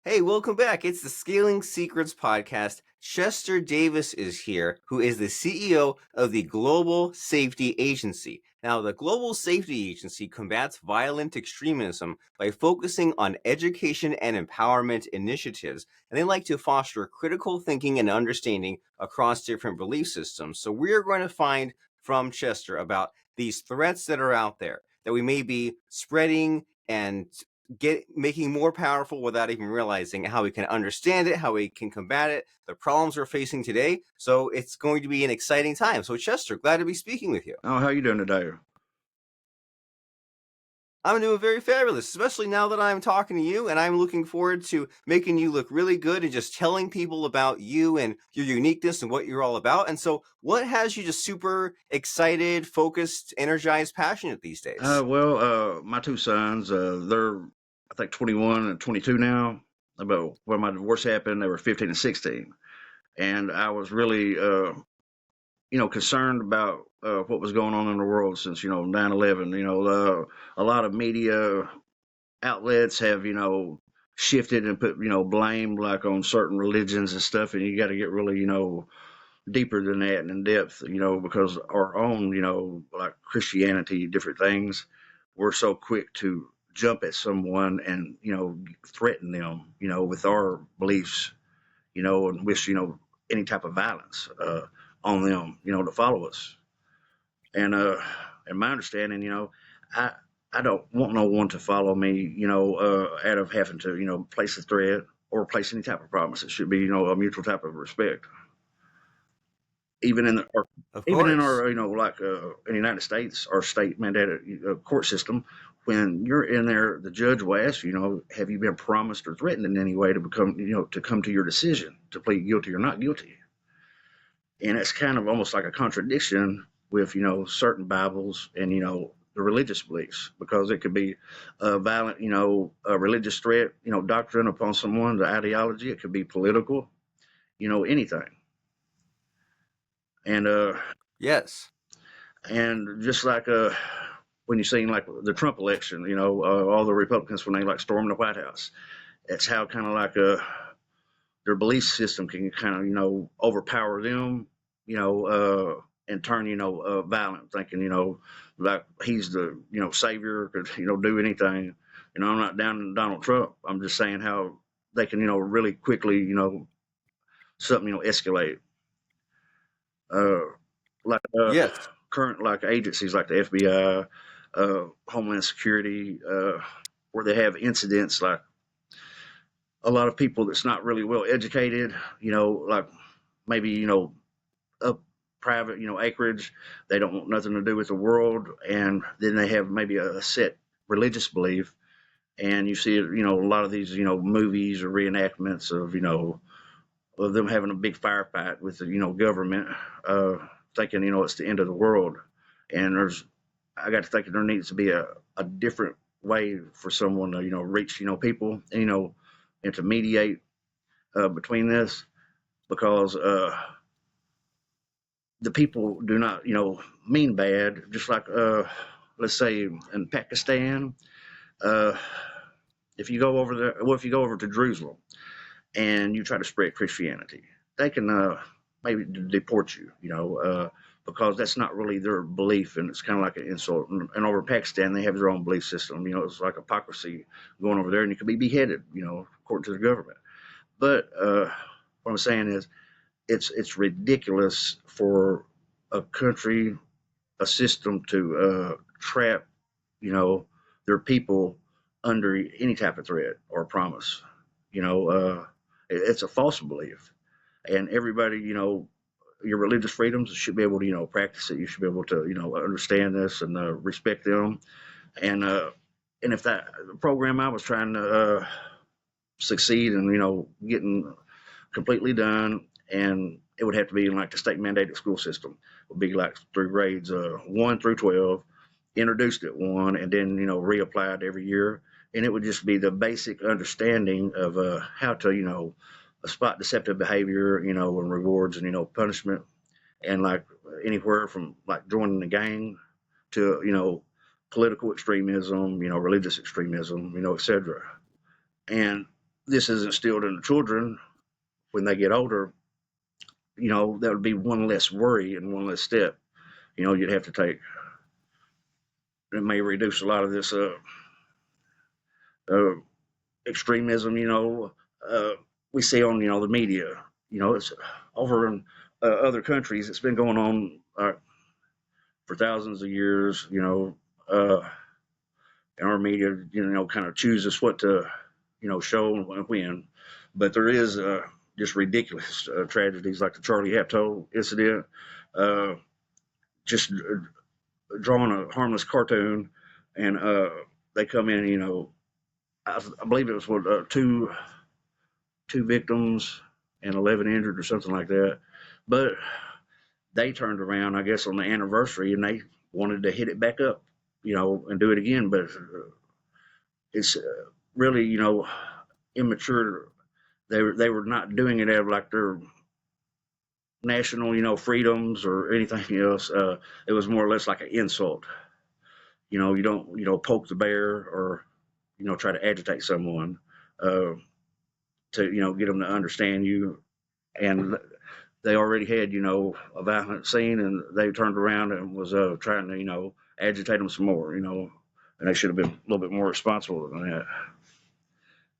Hey, welcome back. It's the Scaling Secrets podcast. Chester Davis is here, who is the CEO of the Global Safety Agency. Now, the Global Safety Agency combats violent extremism by focusing on education and empowerment initiatives, and they like to foster critical thinking and understanding across different belief systems. So, we're going to find from Chester about these threats that are out there that we may be spreading and making more powerful without even realizing how we can understand it, how we can combat it, the problems we're facing today. So it's going to be an exciting time. So Chester, glad to be speaking with you. Oh, how you doing today? I'm doing very fabulous, especially now that I'm talking to you, and I'm looking forward to making you look really good and just telling people about you and your uniqueness and what you're all about. And so, what has you just super excited, focused, energized, passionate these days? My two sons, they're I think 21 and 22 now. About when my divorce happened, they were 15 and 16, and I was really, concerned about what was going on in the world since 9/11. A lot of media outlets have shifted and put blame like on certain religions and stuff, and you got to get really deeper than that and in depth, because our own, like Christianity, different things, we're so quick to jump at someone and, threaten them, with our beliefs, and wish, any type of violence on them, to follow us. And my understanding, I, I don't want no one to follow me, out of having to, place a threat or place any type of promise. It should be, a mutual type of respect. even in the, or, Of even in course. our in the United States, our state mandated court system, when you're in there, the judge will ask you, have you been promised or threatened in any way to become, to come to your decision to plead guilty or not guilty? And it's kind of almost like a contradiction with certain Bibles and the religious beliefs, because it could be a violent, a religious threat, doctrine upon someone, the ideology. It could be political, anything. And Yes. And just like when you seen like the Trump election, all the Republicans when they like stormed the White House, it's how kind of like their belief system can kind of overpower them, and turn violent, thinking like he's the savior, could do anything. I'm not down on Donald Trump. I'm just saying how they can really quickly something escalate. Uh, like Yes. Current like agencies like the FBI, Homeland Security, where they have incidents like a lot of people that's not really well educated, like maybe a private acreage, they don't want nothing to do with the world, and then they have maybe a set religious belief, and you see a lot of these movies or reenactments of of them having a big firefight with the government, thinking it's the end of the world. And I got to thinking there needs to be a different way for someone to reach people, and to mediate between this, because the people do not mean bad. Just like let's say in Pakistan, uh, if you go over there, well, if you go over to Jerusalem and you try to spread Christianity, they can maybe deport you, because that's not really their belief, and it's kind of like an insult. And over in Pakistan, they have their own belief system. It's like hypocrisy going over there, and you could be beheaded, according to the government. But what I'm saying is, it's ridiculous for a country, a system to trap, their people under any type of threat or promise. It's a false belief, and everybody, your religious freedoms should be able to, practice it. You should be able to, understand this and respect them. And if that program I was trying to succeed and getting completely done, and it would have to be in like the state mandated school system, would be like through grades 1 through 12, introduced at one, and then reapplied every year, and it would just be the basic understanding of how to spot deceptive behavior, and rewards and punishment, and like anywhere from like joining the gang to political extremism, religious extremism, etc. And this is instilled in the children when they get older, that would be one less worry and one less step, you'd have to take. It may reduce a lot of this uh, extremism, uh, we see on, the media. It's over in other countries. It's been going on for thousands of years, and our media, kind of chooses what to, show and when. But there is just ridiculous tragedies like the Charlie Hebdo incident, uh, just drawing a harmless cartoon, and they come in, I believe it was what two victims and 11 injured or something like that. But they turned around, I guess, on the anniversary, and they wanted to hit it back up, and do it again. But it's really, immature. They were not doing it out of like their national, freedoms or anything else. It was more or less like an insult. You don't, poke the bear or, try to agitate someone uh, to, get them to understand you. And they already had, a violent scene, and they turned around and was trying to, agitate them some more, and they should have been a little bit more responsible than that.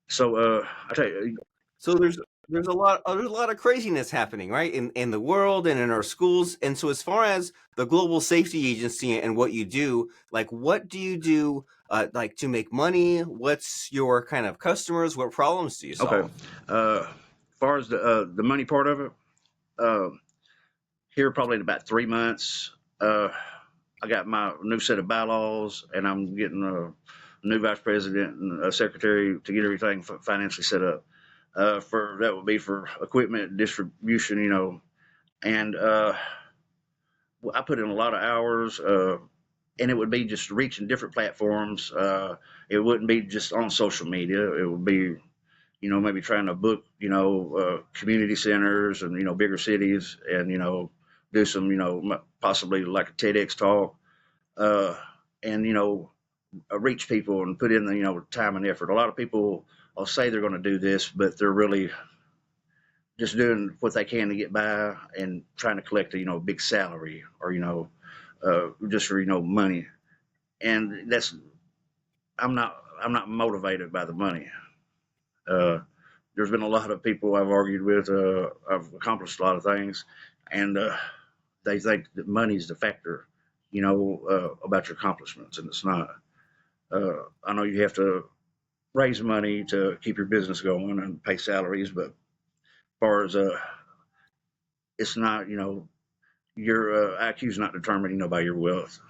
So I tell you, So there's a lot of craziness happening, right, in the world and in our schools. And so as far as the Global Safety Agency and what you do, like what do you do like to make money? What's your kind of customers? What problems do you okay, solve? as far as the money part of it, uh, here probably in about 3 months, I got my new set of bylaws, and I'm getting a new vice president and a secretary to get everything financially set up. For that would be for equipment distribution, and I put in a lot of hours, and it would be just reaching different platforms. It wouldn't be just on social media. It would be, maybe trying to book, community centers and, bigger cities, and, do some, possibly like a TEDx talk, uh, and, reach people and put in the, time and effort. A lot of people will say they're going to do this, but they're really just doing what they can to get by and trying to collect a, big salary or, just for, money. And I'm not motivated by the money. Uh, there's been a lot of people I've argued with. I've accomplished a lot of things, and they think that money's the factor, about your accomplishments, and it's not. I know you have to raise money to keep your business going and pay salaries, but as far as it's not, your IQ is not determined, by your wealth.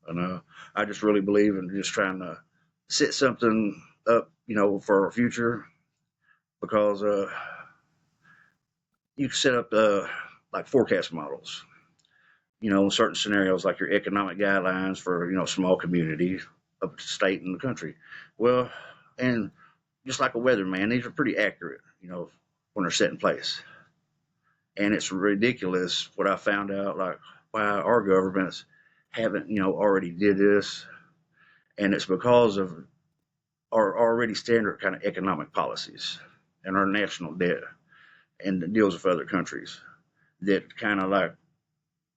And I just really believe in just trying to set something up, for our future, because you can set up like forecast models, certain scenarios like your economic guidelines for, small communities up to state and the country. Well, and just like a weatherman, these are pretty accurate, when they're set in place. And it's ridiculous what I found out, like why our governments haven't, already did this. And it's because of our already standard kind of economic policies and our national debt and the deals with other countries that kind of like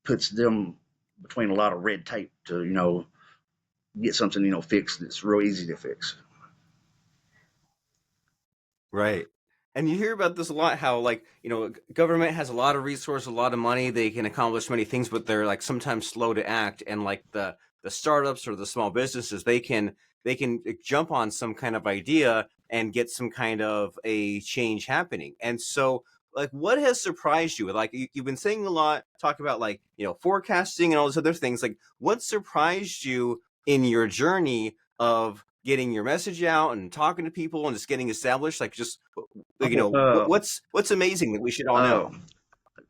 puts them between a lot of red tape to, get something, fixed that's real easy to fix. Right. And you hear about this a lot, how like, government has a lot of resources, a lot of money, they can accomplish many things, but they're like sometimes slow to act. And like the startups or the small businesses, they can jump on some kind of idea and get some kind of a change happening. And so like what has surprised you? Like you've been saying a lot, talk about like, forecasting and all those other things. Like what surprised you in your journey of getting your message out and talking to people and just getting established, like just Okay. what's amazing that we should all Uh, know?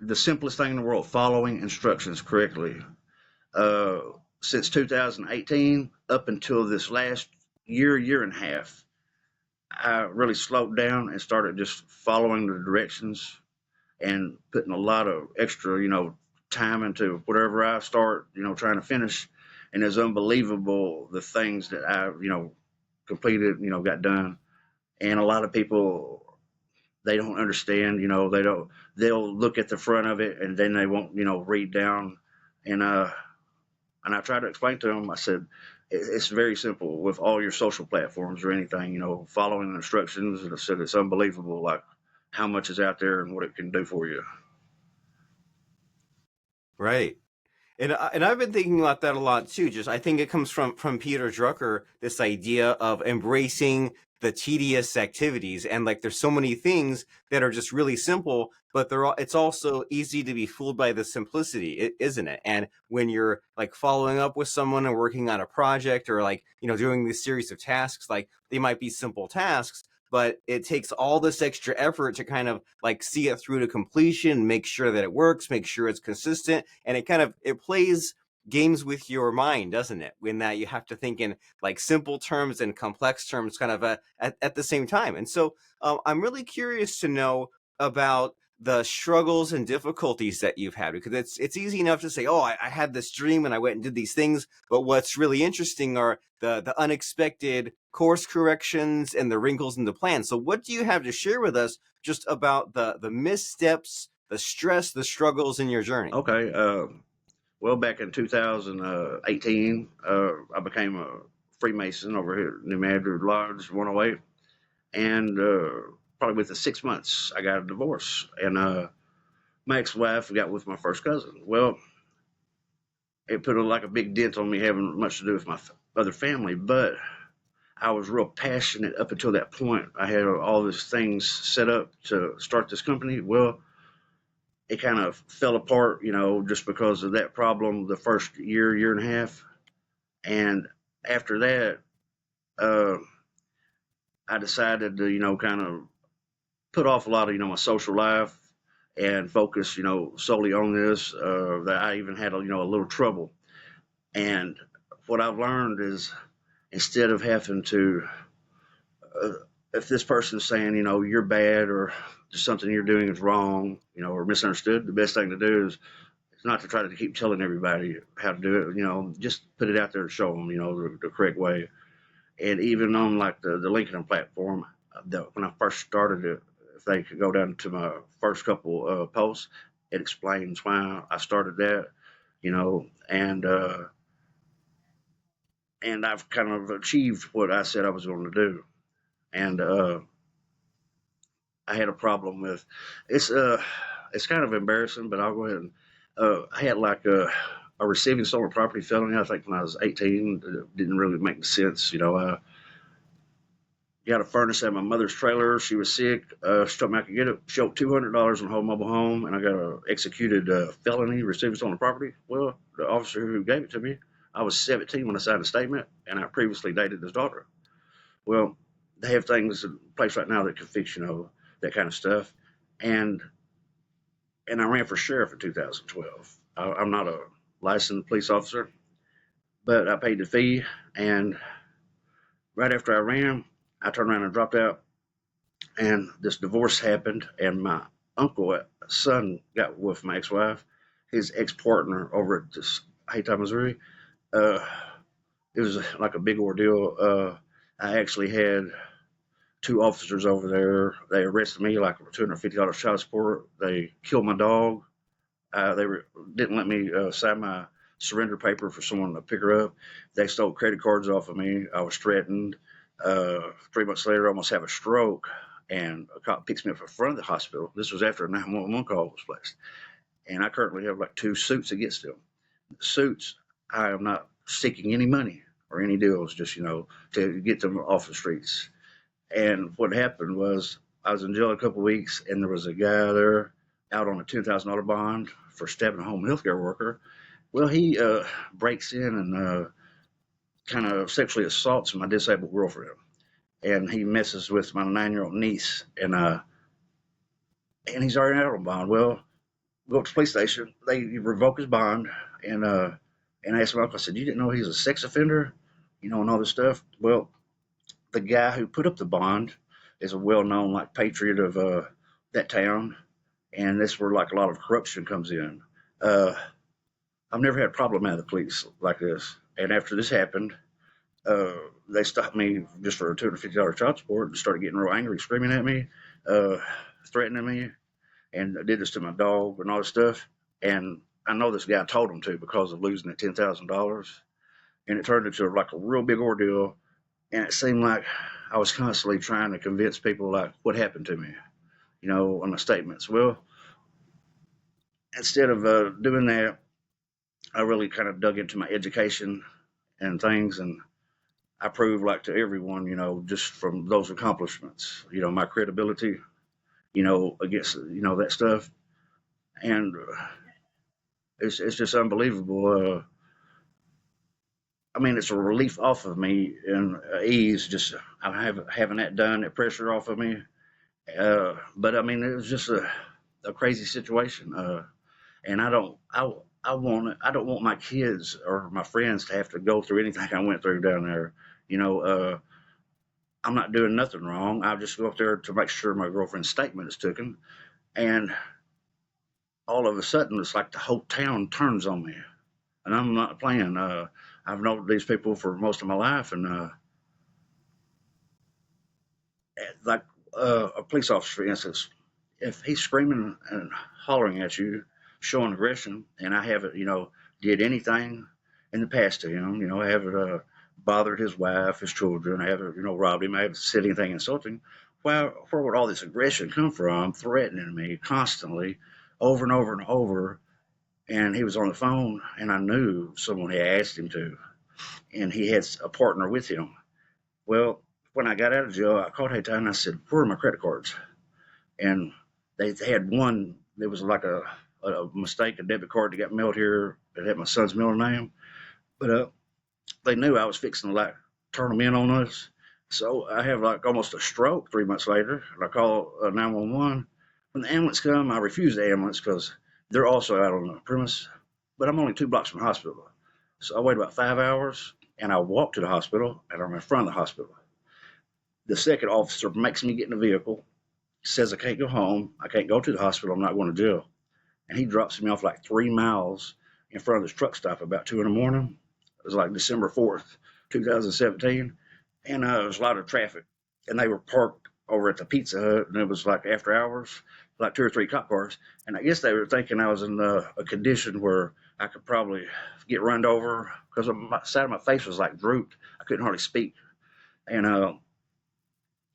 the simplest thing in the world, following instructions correctly. Uh, since 2018 up until this last year and a half, I really slowed down and started just following the directions and putting a lot of extra, time into whatever I start, trying to finish. And it's unbelievable the things that I, completed, got done. And a lot of people, they don't understand, they'll look at the front of it and then they won't, read down. And, and I tried to explain to them, I said, it's very simple with all your social platforms or anything, following the instructions. And I said, it's unbelievable, like how much is out there and what it can do for you. Right. And I've been thinking about that a lot too. Just I think it comes from Peter Drucker, this idea of embracing the tedious activities, and like there's so many things that are just really simple, but it's also easy to be fooled by the simplicity, isn't it? And when you're like following up with someone and working on a project, or like doing this series of tasks, like they might be simple tasks, but it takes all this extra effort to kind of like see it through to completion, make sure that it works, make sure it's consistent, and it plays games with your mind, doesn't it? When that you have to think in like simple terms and complex terms, kind of at the same time. And so I'm really curious to know about the struggles and difficulties that you've had, because it's easy enough to say, oh, I had this dream and I went and did these things, but what's really interesting are the unexpected course corrections and the wrinkles in the plan. So what do you have to share with us just about the missteps, the stress, the struggles in your journey? Okay. Well, back in 2018, I became a Freemason over here at New Madrid Lodge 108. And probably within 6 months, I got a divorce. And my ex-wife got with my first cousin. Well, it put like a big dent on me having much to do with my other family, but I was real passionate up until that point. I had all these things set up to start this company. Well, it kind of fell apart, just because of that problem the first year and a half. And after that, uh, I decided to, kind of put off a lot of, my social life and focus, solely on this. That I even had, a little trouble. And what I've learned is, instead of having to, uh, if this person's saying, you're bad, or something you're doing is wrong, or misunderstood, the best thing to do is not to try to keep telling everybody how to do it. Just put it out there and show them, the correct way. And even on like the LinkedIn platform, when I first started it, if they could go down to my first couple posts, it explains why I started that, and I've kind of achieved what I said I was going to do. And I had a problem with it's. It's kind of embarrassing, but I'll go ahead and I had like a receiving stolen property felony. I think when I was 18, it didn't really make sense. Got a furnace at my mother's trailer. She was sick. She told me I could get it. She owed $200 on a whole mobile home, and I got a executed felony receiving stolen property. Well, the officer who gave it to me, I was 17 when I signed the statement, and I previously dated his daughter. Well, they have things in place right now that can fix, that kind of stuff. And I ran for sheriff in 2012. I'm not a licensed police officer, but I paid the fee. And right after I ran, I turned around and dropped out, and this divorce happened, and my uncle son got with my ex-wife, his ex-partner over at this Haytime, Missouri. Uh, it was like a big ordeal. I actually had two officers over there. They arrested me like $250 child support. They killed my dog. Didn't let me sign my surrender paper for someone to pick her up. They stole credit cards off of me. I was threatened. 3 months later, I almost have a stroke, and a cop picks me up in front of the hospital. This was after a 911 call was placed, and I currently have like two suits against them. The suits, I am not seeking any money or any deals, just to get them off the streets. And what happened was, I was in jail a couple of weeks, and there was a guy there out on a $10,000 bond for stabbing a home healthcare worker. Well, he breaks in and kind of sexually assaults my disabled girlfriend, and he messes with my 9-year-old niece, and he's already out on bond. Well, go up to the police station, they revoke his bond, and I asked my uncle, I said, "You didn't know he was a sex offender, and all this stuff?" Well, the guy who put up the bond is a well-known like patriot of that town, and that's where like a lot of corruption comes in. Uh, I've never had a problem out of the police like this, and after this happened, They stopped me just for a $250 child support and started getting real angry, screaming at me, uh, threatening me, and did this to my dog and all this stuff. And I know this guy told them to because of losing that $10,000, and it turned into like a real big ordeal. And it seemed like I was constantly trying to convince people like what happened to me, on my statements. Well, instead of doing that, I really kind of dug into my education and things, and I proved like to everyone, just from those accomplishments, my credibility, against that stuff, and it's just unbelievable. I mean, it's a relief off of me and ease. Just having that done, that pressure off of me. But I mean, it was just a crazy situation. And I don't want my kids or my friends to have to go through anything I went through down there. You know, I'm not doing nothing wrong. I just go up there to make sure my girlfriend's statement is taken, and all of a sudden, it's like the whole town turns on me, and I'm not playing. I've known these people for most of my life, and like a police officer, for instance, if he's screaming and hollering at you, showing aggression, and I haven't, did anything in the past to him, I haven't bothered his wife, his children, I haven't, robbed him, I haven't said anything insulting. Where would all this aggression come from? Threatening me constantly, over and over and over. And he was on the phone, and I knew someone had asked him to, and he had a partner with him. Well, when I got out of jail, I called Haytime and I said, "Where are my credit cards?" And they had one. There was like a mistake, a debit card that got mailed here that had my son's middle name, but they knew I was fixing to like turn them in on us. So I have like almost a stroke 3 months later, and I call 911. When the ambulance come, I refuse the ambulance because they're also out on the premise, but I'm only 2 blocks from the hospital. So I wait about 5 hours, and I walk to the hospital, and I'm in front of the hospital. The second officer makes me get in the vehicle, says I can't go home, I can't go to the hospital, I'm not going to jail. And he drops me off like 3 miles in front of this truck stop about 2 in the morning. It was like December 4th, 2017. And there was a lot of traffic. And they were parked over at the Pizza Hut, and it was like after hours, like 2 or 3 cop cars. And I guess they were thinking I was in a condition where I could probably get run over because the side of my face was like drooped. I couldn't hardly speak. And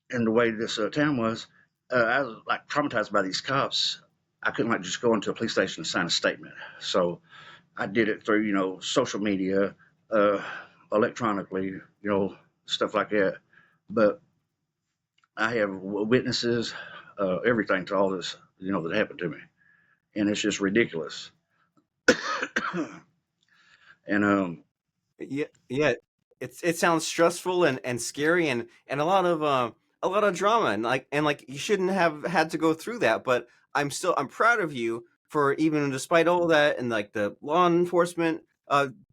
the way this town was, I was like traumatized by these cops. I couldn't like just go into a police station and sign a statement. So I did it through, social media, uh, electronically, stuff like that. But I have witnesses, everything to all this, that happened to me, and it's just ridiculous. And Yeah, yeah. It sounds stressful and scary and a lot of drama and like you shouldn't have had to go through that. But I'm proud of you for even despite all that and like the law enforcement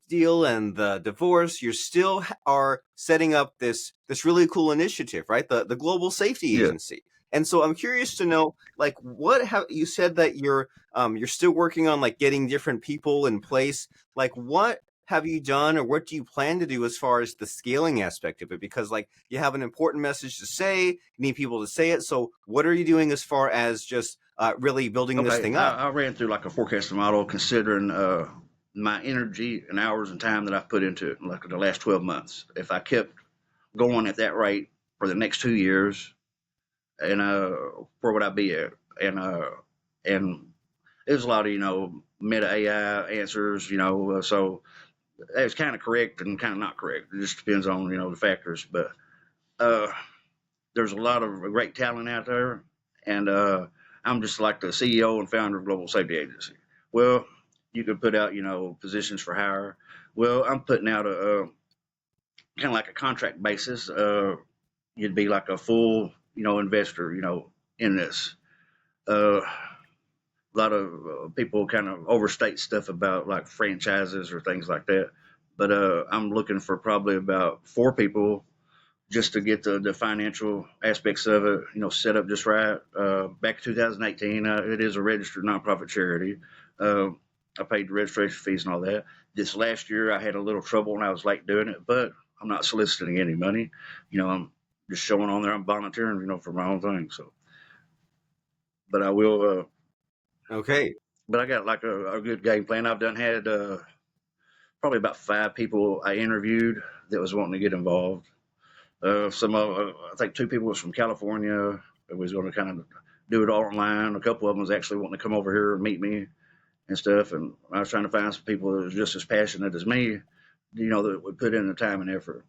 deal and the divorce, you still are setting up this really cool initiative, right? The Global Safety yeah, Agency. And so I'm curious to know like what have you said that you're still working on like getting different people in place. Like what have you done or what do you plan to do as far as the scaling aspect of it? Because like you have an important message to say, you need people to say it. So what are you doing as far as just really building this okay. thing up? I ran through like a forecasting model considering my energy and hours and time that I've put into it, like the last 12 months. If I kept going at that rate for the next 2 years, and where would I be at? And and there's a lot of meta AI answers, so it's kind of correct and kind of not correct. It just depends on the factors. But uh, there's a lot of great talent out there, and I'm just like the CEO and founder of Global Safety Agency. Well, you could put out positions for hire. Well, I'm putting out a kind of like a contract basis. You'd be like a full investor in this. A lot of people kind of overstate stuff about like franchises or things like that. But I'm looking for probably about 4 people just to get the financial aspects of it, set up just right. Back in 2018, it is a registered nonprofit charity. Uh, I paid the registration fees and all that. This last year, I had a little trouble and I was late doing it, but I'm not soliciting any money. I'm just showing on there. I'm volunteering, for my own thing. So, but I will. Okay. But I got like a good game plan. I've done had probably about 5 people I interviewed that was wanting to get involved. I think 2 people was from California. That was going to kind of do it all online. A couple of them was actually wanting to come over here and meet me and stuff. And I was trying to find some people that was just as passionate as me, that would put in the time and effort.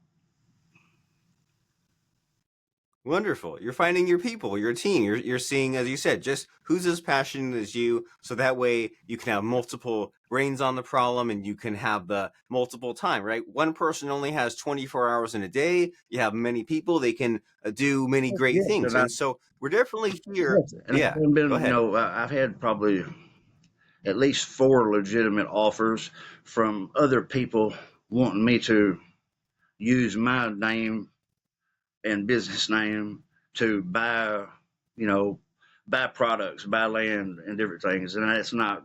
Wonderful. You're finding your people, your team. You're seeing, as you said, just who's as passionate as you. So that way you can have multiple brains on the problem and you can have the multiple time, right? One person only has 24 hours in a day. You have many people, they can do many great Yes, things. and I And so we're definitely here. yes, and I've Yeah, go been, ahead. I've had probably at least 4 legitimate offers from other people wanting me to use my name and business name to buy, you know, buy products, buy land and different things. And that's not,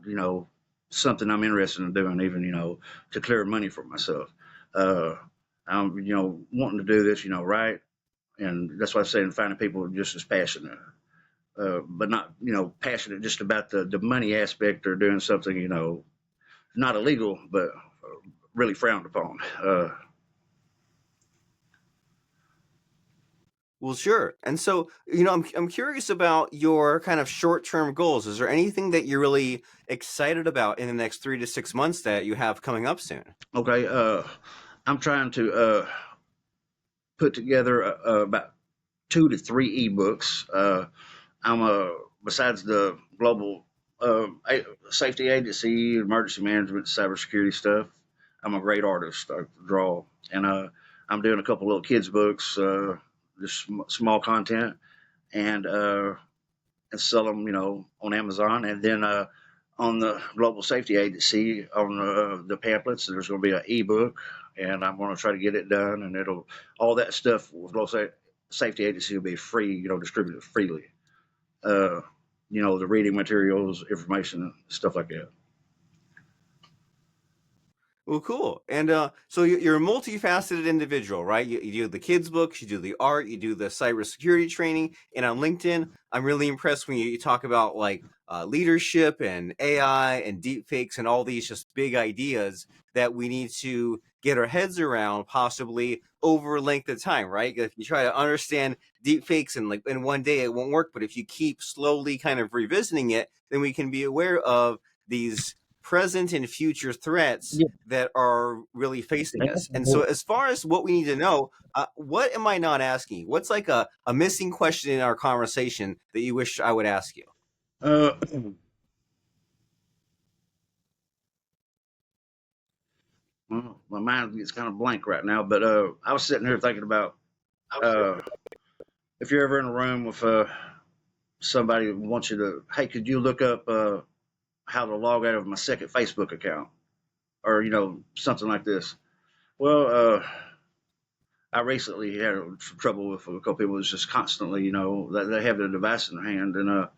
something I'm interested in doing, even, to clear money for myself. Uh, I'm, wanting to do this, right. And that's why I'm saying finding people just as passionate, but not, passionate just about the money aspect or doing something, not illegal, but really frowned upon. Well, sure. And so, I'm curious about your kind of short-term goals. Is there anything that you're really excited about in the next 3 to 6 months that you have coming up soon? Okay. I'm trying to put together about 2 to 3 ebooks. I'm besides the global safety agency, emergency management, cybersecurity stuff. I'm a great artist. I draw, and I'm doing a couple little kids books, just small content, and sell them, on Amazon, and then on the global safety agency on the pamphlets. There's going to be an ebook, and I'm going to try to get it done, and it'll all that stuff with global safety agency will be free, distributed freely. Uh, the reading materials, information, stuff like that. Well, cool. And so you're a multifaceted individual, right? You do the kids' books, you do the art, you do the cybersecurity training. And on LinkedIn, I'm really impressed when you talk about like leadership and AI and deep fakes and all these just big ideas that we need to get our heads around, possibly over a length of time, right? If you try to understand deep fakes and like in one day, it won't work. But if you keep slowly kind of revisiting it, then we can be aware of these present and future threats Yeah. that are really facing us. And so, as far as what we need to know, what am I not asking? What's like a missing question in our conversation that you wish I would ask you? Uh, well, my mind gets kind of blank right now, but I was sitting here thinking about uh, if you're ever in a room with somebody who wants you to, hey, could you look up how to log out of my second Facebook account, or something like this. Well, I recently had some trouble with a couple people who's just constantly, they have their device in their hand, and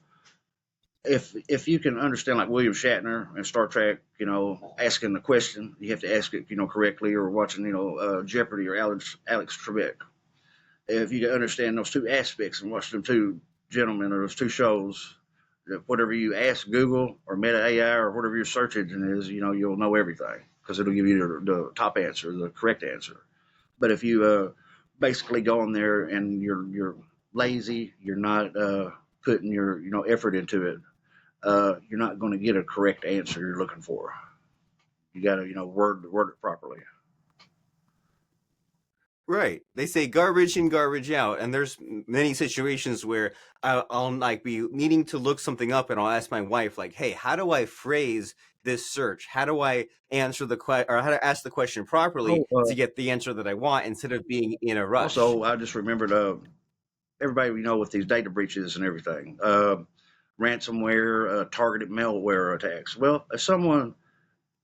if you can understand like William Shatner and Star Trek, asking the question, you have to ask it, correctly, or watching, Jeopardy or Alex Trebek. If you can understand those two aspects and watch them two gentlemen or those two shows, that whatever you ask Google or Meta AI or whatever your search engine is, you'll know everything because it'll give you the top answer, the correct answer. But if you basically go on there and you're lazy, you're not putting your effort into it, you're not going to get a correct answer you're looking for. You got to word it properly. Right. They say garbage in, garbage out, and there's many situations where I'll like be needing to look something up, and I'll ask my wife, like, "Hey, how do I phrase this search? How do I answer the question, or how to ask the question properly Oh, to get the answer that I want instead of being in a rush?" also, I just remembered everybody with these data breaches and everything, ransomware, targeted malware attacks. Well,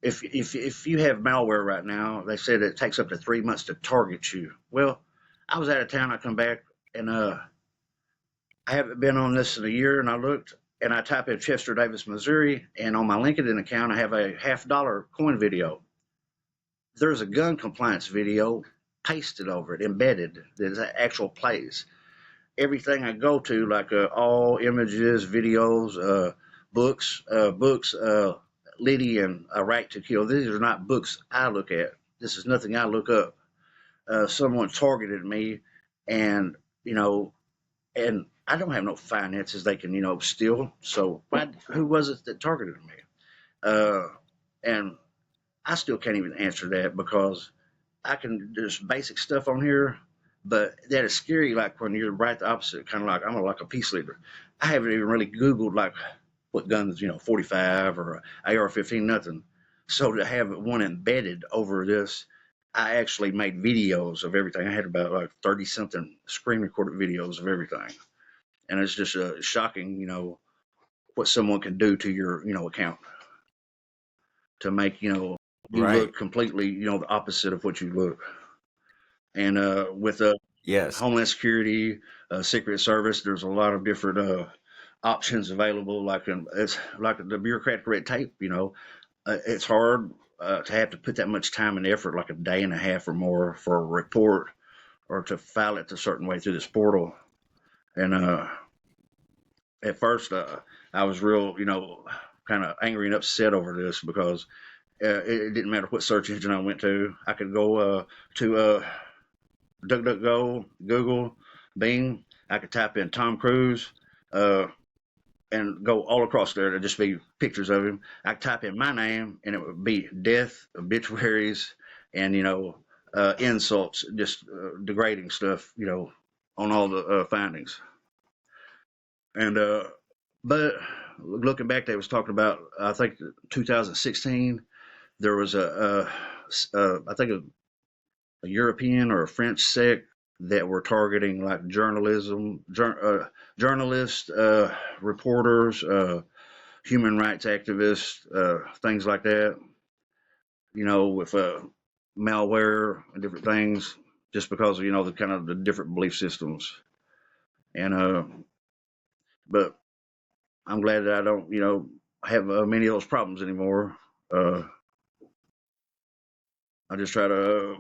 if you have malware right now, they said it takes up to 3 months to target you. Well, I was out of town. I come back and I haven't been on this in a year, and I looked and I type in Chester Davis, Missouri, and on my LinkedIn account I have a $50 coin video. There's a gun compliance video pasted over it, embedded. There's actual plays. Everything I go to, like all images, videos, books, Liddy and A Right to Kill. These are not books I look at. This is nothing I look up. Someone targeted me, and you know, and I don't have no finances they can steal. So who was it that targeted me? Uh, and I still can't even answer that because I can there's basic stuff on here, but that is scary. Like when you're right the opposite, kind of like I'm like a peace leader. I haven't even really Googled like what guns, 45 or AR-15, nothing. So to have one embedded over this, I actually made videos of everything. I had about like 30 something screen recorded videos of everything, and it's just shocking, what someone can do to your, account to make you Right. look completely, the opposite of what you look. And with Yes. Homeland Security, Secret Service, there's a lot of different options available. It's like the bureaucratic red tape. It's hard to have to put that much time and effort, like a day and a half or more, for a report or to file it a certain way through this portal. And at first, I was real, kind of angry and upset over this because it didn't matter what search engine I went to. I could go to DuckDuckGo, Google, Bing. I could type in Tom Cruise uh, and go all across there to just be pictures of him. I could type in my name and it would be death, obituaries, and insults, just degrading stuff, on all the findings. And but looking back, they was talking about I think 2016 there was I think a European or a French sect that were targeting like journalists, reporters, human rights activists, things like that. With malware and different things, just because of the kind of the different belief systems. And but I'm glad that I don't have many of those problems anymore. Uh, I just try to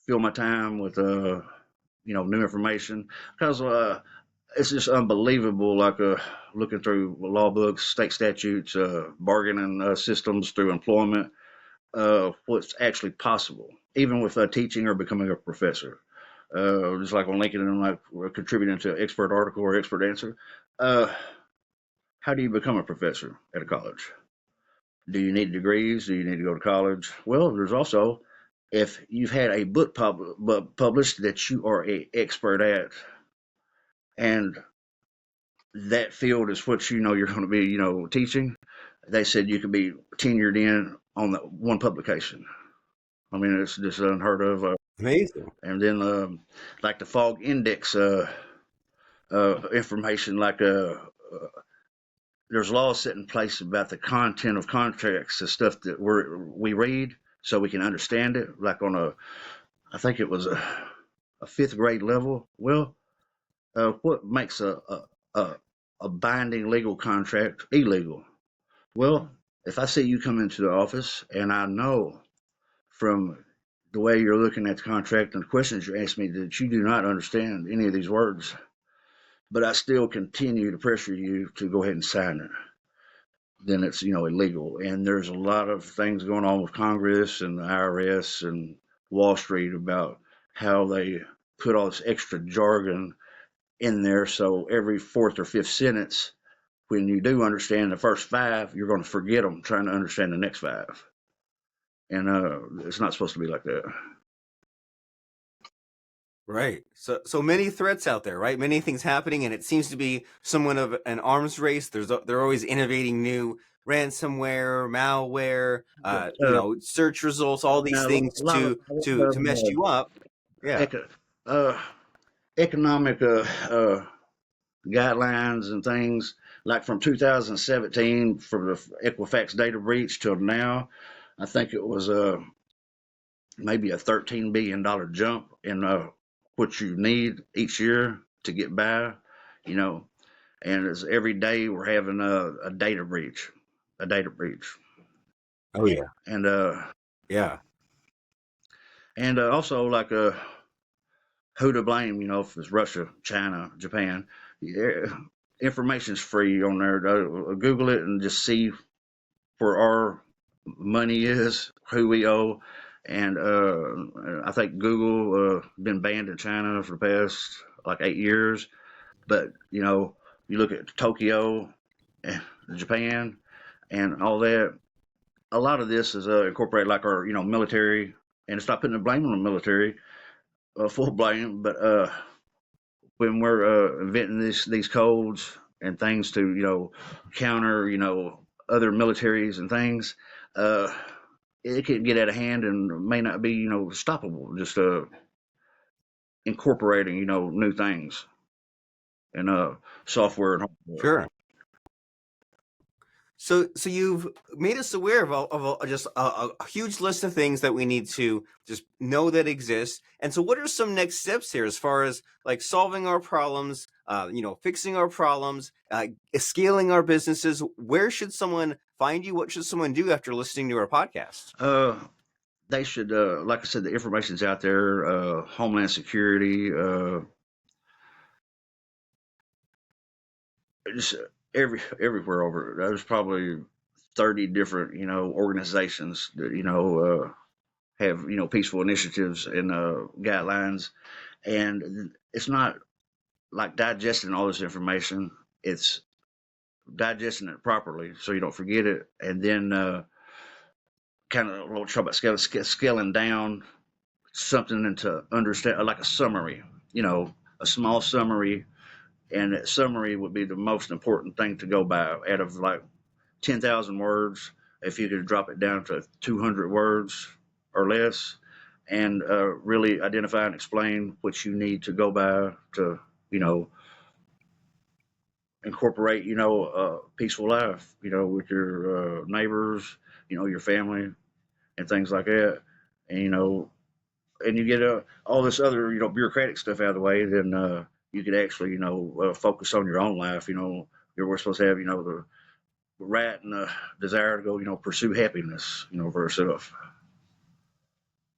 fill my time with new information because it's just unbelievable. Like looking through law books, state statutes, bargaining systems through employment, what's actually possible, even with teaching or becoming a professor. Just like on LinkedIn, like contributing to expert article or expert answer. Uh, how do you become a professor at a college? Do you need degrees? Do you need to go to college? Well, there's also if you've had a book published that you are a expert at, and that field is what you're going to be teaching. They said you could be tenured in on the one publication. I mean, it's just unheard of. Amazing. And then like the fog index information, like there's laws set in place about the content of contracts, the stuff that we read, so we can understand it. Like on I think it was a fifth grade level. Well, what makes a a binding legal contract illegal? Well, if I see you come into the office and I know from the way you're looking at the contract and the questions you ask me that you do not understand any of these words, but I still continue to pressure you to go ahead and sign it, then it's illegal. And there's a lot of things going on with Congress and the IRS and Wall Street about how they put all this extra jargon in there. So every fourth or fifth sentence, when you do understand the first five, you're going to forget them trying to understand the next five. And it's not supposed to be like that. Right. So many threats out there, right? Many things happening, and it seems to be somewhat of an arms race. They're always innovating new ransomware, malware, Uh, search results, all these now, things a lot to of mess you up. Yeah. eco- uh, economic guidelines and things, like from 2017 for the Equifax data breach till now, I think it was maybe a $13 billion jump in what you need each year to get by, you know. And it's every day we're having a data breach, Oh yeah. and Yeah. And also like who to blame, if it's Russia, China, Japan. Yeah, information's free on there. Google it and just see where our money is, who we owe. And I think Google been banned in China for the past like 8 years. But you look at Tokyo, and Japan, and all that. A lot of this is incorporated like our military, and it's not putting the blame on the military, full blame, but when we're inventing these codes and things to counter other militaries and things, uh, it can get out of hand and may not be stoppable. Just incorporating new things and software and hardware. Sure. So you've made us aware of just a huge list of things that we need to just know that exist. And so, what are some next steps here as far as like solving our problems, fixing our problems, scaling our businesses? Where should someone find you? What should someone do after listening to our podcast? They should, like I said, the information's out there. Homeland Security, just everywhere over. There's probably 30 different organizations that have peaceful initiatives and guidelines, and it's not like digesting all this information. It's digesting it properly so you don't forget it, and then kind of we'll talk about scaling down something into understand like a summary, a small summary, and that summary would be the most important thing to go by out of like 10,000 words. If you could drop it down to 200 words or less, and really identify and explain what you need to go by to, incorporate, a peaceful life, with your neighbors, your family, and things like that. And, and you get all this other, bureaucratic stuff out of the way, then you could actually, focus on your own life. We're supposed to have, the right and the desire to go, pursue happiness, for ourselves.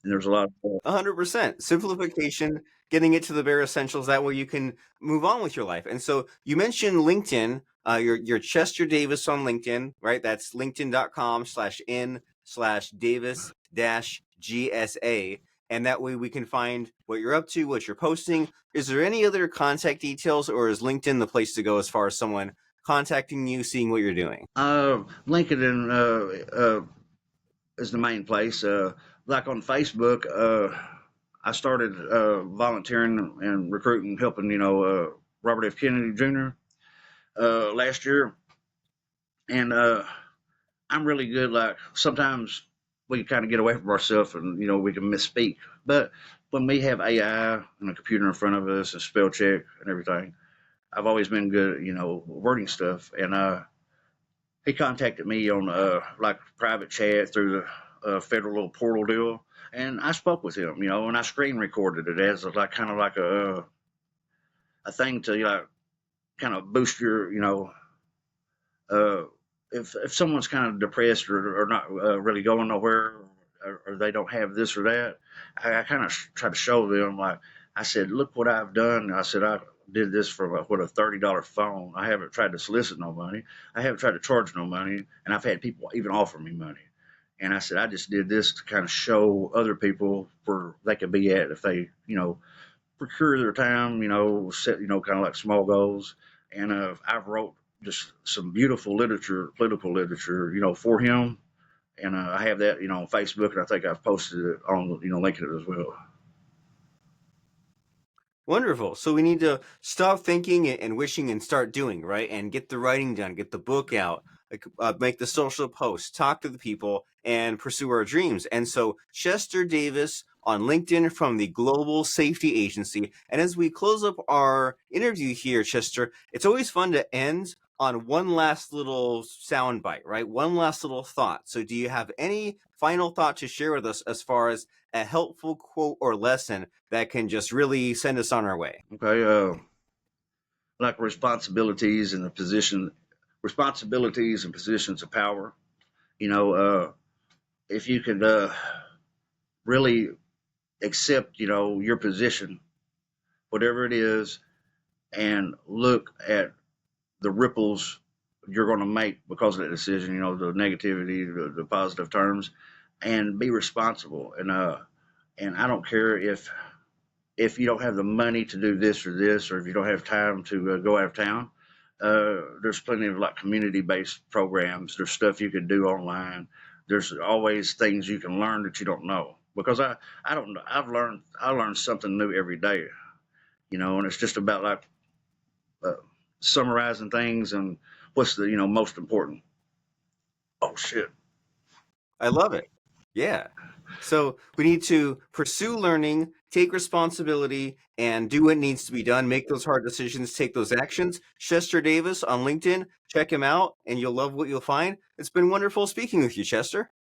And there's a lot of 100% simplification, getting it to the bare essentials. That way you can move on with your life. And so you mentioned LinkedIn. You're Chester Davis on LinkedIn, right? That's linkedin.com/in/Davis dash GSA. And that way we can find what you're up to, what you're posting. Is there any other contact details, or is LinkedIn the place to go as far as someone contacting you, seeing what you're doing? LinkedIn is the main place. Like on Facebook, I started volunteering and recruiting, helping, Robert F. Kennedy Jr. Last year. And I'm really good. Like sometimes we kind of get away from ourselves and, we can misspeak. But when we have AI and a computer in front of us and spell check and everything, I've always been good at, wording stuff. And he contacted me on like private chat through the federal little portal deal. And I spoke with him, and I screen recorded it as like kind of like a thing to kind of boost your, uh, if someone's kind of depressed or not really going nowhere, or they don't have this or that, I kind of try to show them like I said, look what I've done. I said I did this for what a $30 phone. I haven't tried to solicit no money. I haven't tried to charge no money, and I've had people even offer me money. And I said I just did this to kind of show other people where they could be at if they procure their time, set kind of like small goals. And I've wrote just some beautiful literature, political literature, for him. And I have that, on Facebook, and I think I've posted it on, LinkedIn as well. Wonderful. So we need to stop thinking and wishing and start doing, right? And get the writing done, get the book out, make the social posts, talk to the people, and pursue our dreams. And so Chester Davis on LinkedIn from the Global Safety Agency. And as we close up our interview here, Chester, it's always fun to end on one last little sound bite, right? One last little thought. So do you have any final thought to share with us as far as a helpful quote or lesson that can just really send us on our way? Okay. Like responsibilities and positions of power. If you could really accept, your position, whatever it is, and look at the ripples you're going to make because of that decision, the negativity, the positive terms, and be responsible. And I don't care if you don't have the money to do this or this, or if you don't have time to go out of town. There's plenty of like community-based programs. There's stuff you can do online. There's always things you can learn that you don't know, because I don't know. I learn something new every day, and it's just about like uh, summarizing things and what's the most important. Oh shit. I love it. Yeah. So we need to pursue learning, take responsibility, and do what needs to be done. Make those hard decisions, take those actions. Chester Davis on LinkedIn, check him out, and you'll love what you'll find. It's been wonderful speaking with you, Chester.